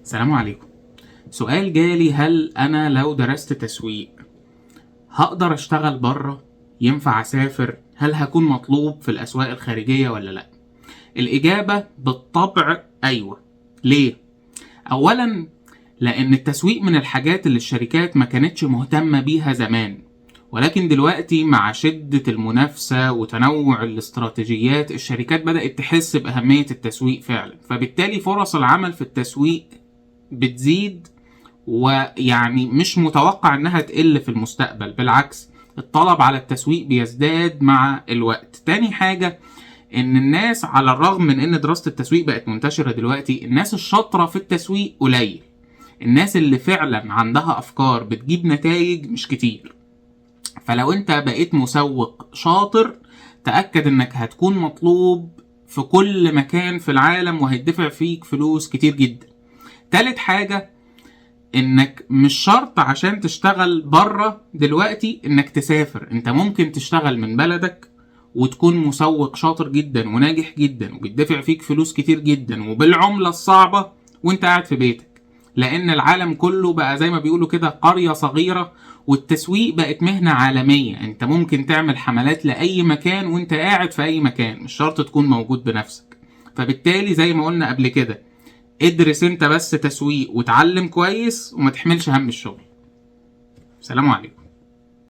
السلام عليكم. سؤال جالي: هل أنا لو درست تسويق هقدر أشتغل بره؟ ينفع أسافر؟ هل هكون مطلوب في الأسواق الخارجية ولا لأ؟ الإجابة بالطبع أيوة. ليه؟ أولا، لأن التسويق من الحاجات اللي الشركات ما كانتش مهتمة بيها زمان، ولكن دلوقتي مع شدة المنافسة وتنوع الاستراتيجيات الشركات بدأت تحس بأهمية التسويق فعلا، فبالتالي فرص العمل في التسويق بتزيد، ويعني مش متوقع انها تقل في المستقبل، بالعكس الطلب على التسويق بيزداد مع الوقت. تاني حاجة، ان الناس على الرغم من ان دراسة التسويق بقت منتشرة دلوقتي، الناس الشاطرة في التسويق قليل. الناس اللي فعلا عندها افكار بتجيب نتائج مش كتير. فلو انت بقيت مسوق شاطر، تأكد انك هتكون مطلوب في كل مكان في العالم وهيدفع فيك فلوس كتير جدا. تالت حاجة، انك مش شرط عشان تشتغل بره دلوقتي انك تسافر. انت ممكن تشتغل من بلدك وتكون مسوق شاطر جدا وناجح جدا وبيدفع فيك فلوس كتير جدا وبالعملة الصعبة وانت قاعد في بيتك، لان العالم كله بقى زي ما بيقولوا كده قرية صغيرة، والتسويق بقت مهنة عالمية. انت ممكن تعمل حملات لأي مكان وانت قاعد في اي مكان، مش شرط تكون موجود بنفسك. فبالتالي زي ما قلنا قبل كده، ادرس انت بس تسويق وتعلم كويس وما تحملش هم الشغل. سلام عليكم.